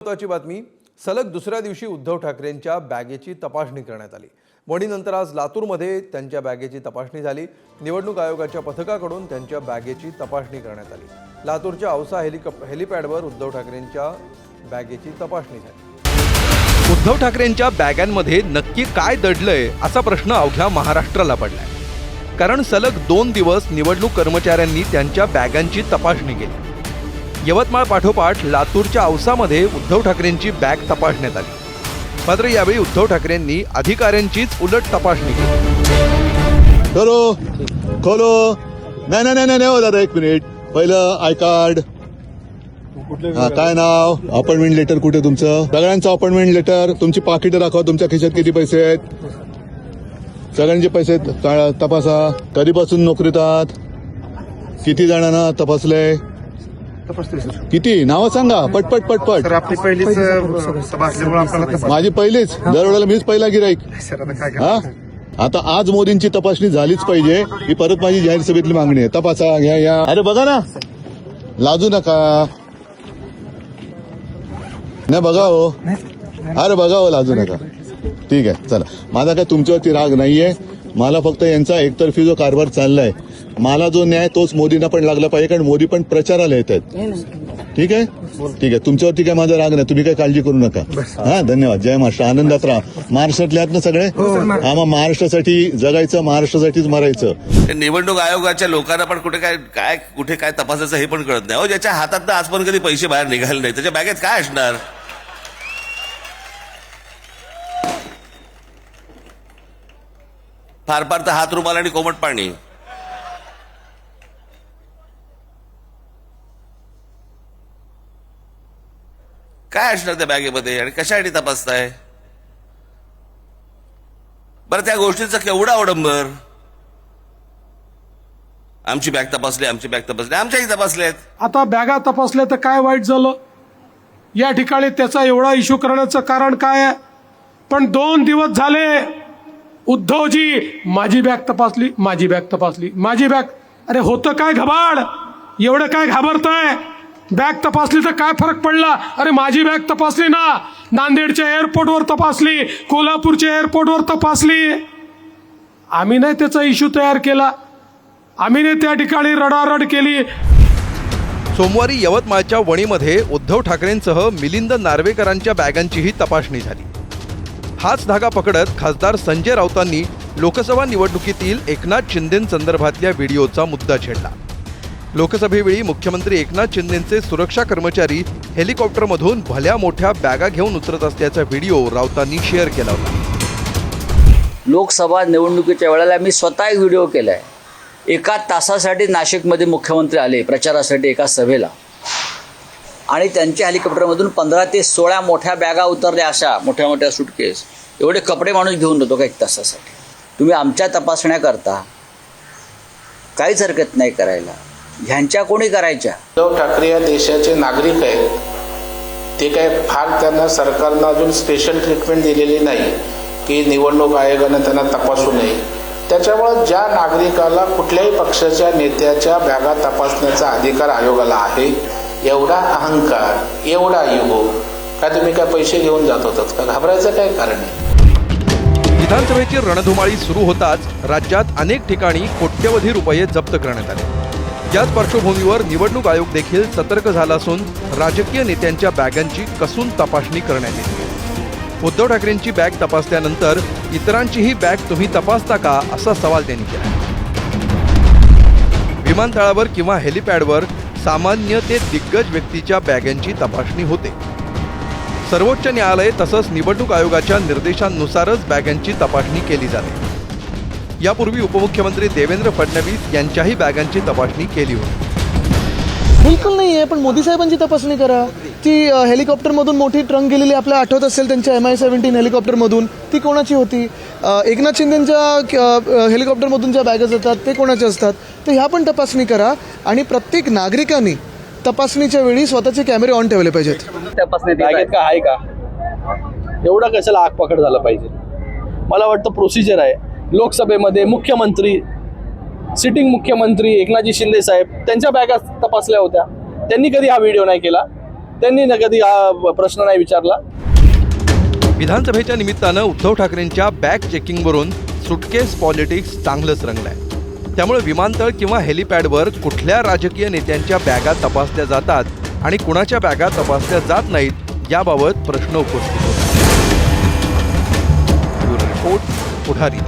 महत्त्वाची बातमी, सलग दुसऱ्या दिवशी उद्धव ठाकरेंच्या बॅगेची तपासणी करण्यात आली। वडीनंतर आज लातूरमध्ये त्यांच्या बॅगेची तपासणी झाली। निवडणूक आयोगाच्या पथकाकडून त्यांच्या बॅगेची तपासणी करण्यात आली। लातूरच्या औसा हेलिपॅडवर उद्धव ठाकरेंच्या बॅगेची तपासणी झाली। उद्धव ठाकरेंच्या बॅगांमध्ये नक्की काय दडलंय असा प्रश्न अवघ्या महाराष्ट्राला पडलाय। कारण सलग 2 दिवस निवडणूक कर्मचाऱ्यांनी त्यांच्या बॅगांची तपासणी केली। यवतमाळ पाठोपाठ लातूरच्या औसामध्ये उद्धव ठाकरेंची बॅग तपासण्यात आली। मात्र यावेळी उद्धव ठाकरेंनी अधिकाऱ्यांचीच उलट तपासणी केली। खोलो नाही हो दादा, 1 मिनिट। पहिलं आय कार्ड, काय नाव, अपॉइंटमेंट लेटर कुठे तुमचं, सगळ्यांचं अपॉइंटमेंट लेटर, तुमची पाकिटं दाखवा, तुमच्या खिशात किती पैसे आहेत, सगळ्यांचे पैसे तपासा। कधीपासून नोकरीत आहात, किती जणांना तपासलंय, किती नावं सांगा, पटपट पटपट। आपली पहिलीच माझी पहिलीच, दरवेळेला मीच पहिला गिराईक। हा, आता आज मोदींची तपासणी झालीच पाहिजे, ही परत माझी जाहीर सभेतली मागणी आहे। तपासा, घ्या या। अरे बघा ना, लाजू नका, नाही बघा हो, अरे बघा हो, लाजू नका। ठीक आहे, चला, माझा काय तुमच्यावरती राग नाहीये, मला फक्त यांचा एकतर्फी जो कारभार चाललाय, मला जो न्याय तोच मोदींना पण लागला पाहिजे, कारण मोदी पण प्रचाराला येत आहेत। ठीक आहे, ठीक आहे, तुमच्यावरती काय माझा राग नाही, तुम्ही काय काळजी करू नका। हा, धन्यवाद, जय महाराष्ट्र, आनंदात राहा। महाराष्ट्रातले आहात ना सगळे? हा, मग महाराष्ट्रासाठी जगायचं, महाराष्ट्रासाठीच मरायचं। निवडणूक आयोगाच्या लोकांना पण कुठे काय तपासायचं हे पण कळत नाही। ज्याच्या हातात आजपर्यंत कधी पैसे बाहेर निघाले नाही, त्याच्या बॅगेत काय असणार? फार फार तर हात रुमाल आणि कोमट पाणी। काय असणार त्या बॅगेमध्ये आणि कशासाठी तपासताय? बरं, त्या गोष्टीचा केवढा अवडंबर, आमची बॅग तपासली, आमची बॅग तपासली, आमच्याही तपासल्यात। आता बॅगा तपासल्या तर काय वाईट झालं? या ठिकाणी त्याचा एवढा इश्यू करण्याचं कारण काय आहे? पण 2 दिवस झाले उद्धवजी माझी बॅग तपासली, माझी बॅग तपासली, माझी बॅग। अरे होतं काय घबाड, एवढं काय घाबरताय? बॅग तपासली तर काय फरक पडला? अरे माझी बॅग तपासली ना, नांदेडच्या एअरपोर्टवर तपासली, कोल्हापूरच्या एअरपोर्टवर तपासली। आम्ही नाही त्याचा इश्यू तयार केला, आम्ही नाही त्या ठिकाणी रडारड केली। सोमवारी यवतमाळच्या वणीमध्ये उद्धव ठाकरेंसह मिलिंद नार्वेकरांच्या बॅगांचीही तपासणी झाली। हाच धागा पकडत खासदार संजय राऊतांनी लोकसभा निवडणुकीतील एकनाथ शिंदेंसंदर्भातल्या व्हिडिओचा मुद्दा छेडला। लोकसभेवेळी मुख्यमंत्री एकनाथ शिंदेंचे सुरक्षा कर्मचारी हेलिकॉप्टरमधून भल्या मोठ्या बॅगा घेऊन उतरत असल्याचा व्हिडिओ राऊतांनी शेअर केला होता। लोकसभा निवडणुकीच्या वेळेला मी स्वतः एक व्हिडिओ केलाय। 1 तासासाठी नाशिकमध्ये मुख्यमंत्री आले प्रचारासाठी एका सभेला, आणि त्यांच्या हेलिकॉप्टरमधून 15 ते 16 मोठ्या बॅगा उतरल्या, अशा मोठ्या मोठ्या सुटकेस। एवढे कपडे माणूस घेऊन येतो का 1 तासासाठी? तुम्ही आमच्या तपासण्या करता, काहीच हरकत नाही करायला, ह्यांच्या कोणी करायच्या? उद्धव ठाकरे या देशाचे नागरिक आहेत, ते काय फार त्यांना सरकारनं अजून स्पेशल ट्रीटमेंट दिलेली नाही की निवडणूक आयोगानं त्यांना तपासू नये। त्याच्यामुळे ज्या नागरिकाला कुठल्याही पक्षाच्या नेत्याच्या बॅगा तपासण्याचा अधिकार आयोगाला आहे, एवढा अहंकार, एवढा इगो, काय तुम्ही काय पैसे घेऊन जात होतात का? घाबरायचं काय कारण आहे? विधानसभेची रणधुमाळी सुरू होताच राज्यात अनेक ठिकाणी कोट्यवधी रुपये जप्त करण्यात आले। याच पार्श्वभूमीवर निवडणूक आयोग देखील सतर्क झाला असून राजकीय नेत्यांच्या बॅगांची कसून तपासणी करण्यात येते। उद्धव ठाकरेंची बॅग तपासल्यानंतर इतरांचीही बॅग तुम्ही तपासता का, असा सवाल त्यांनी केला। विमानतळावर किंवा हेलिपॅडवर सामान्य ते दिग्गज व्यक्तीच्या बॅगांची तपासणी होते। सर्वोच्च न्यायालय तसंच निवडणूक आयोगाच्या निर्देशांनुसारच बॅगांची तपासणी केली जाते। यापूर्वी उपमुख्यमंत्री देवेंद्र फडणवीस यांच्याही बॅगांची तपासणी केली होती। बिलकुल नाही आहे, पण मोदी साहेबांची तपासणी करा। ती हेलिकॉप्टरमधून मोठी ट्रंक गेलेली, आपल्याला आठवत असेल त्यांच्या MI-17 हेलिकॉप्टरमधून, ती कोणाची होती? एकनाथ शिंदेंच्या हेलिकॉप्टरमधून ज्या बॅगा जातात ते कोणाचे असतात? तर ह्या पण तपासणी करा, आणि प्रत्येक नागरिकांनी तपासणीच्या वेळी स्वतःचे कॅमेरे ऑन ठेवले पाहिजेत। बॅगेत का आहे का, एवढा कशाला आग पकड झाला पाहिजे? मला वाटतं प्रोसिजर आहे। लोकसभेमध्ये मुख्यमंत्री, सिटिंग मुख्यमंत्री एकनाथजी शिंदे साहेब, त्यांच्या बॅगा तपासल्या होत्या, त्यांनी कधी हा व्हिडिओ नाही केला। त्यांनी ना कधी हा प्रश्न नाही विचारला. विधानसभेच्या निमित्तानं उद्धव ठाकरेंच्या बॅग चेकिंगवरून सुटकेस पॉलिटिक्स चांगलंच रंगलंय. त्यामुळे विमानतळ किंवा हेलिपॅडवर कुठल्या राजकीय नेत्यांच्या बॅगा तपासल्या जातात आणि कुणाच्या बॅगा तपासल्या जात नाहीत याबाबत प्रश्न उपस्थित होतात. ब्युरो रिपोर्ट, पुढारी.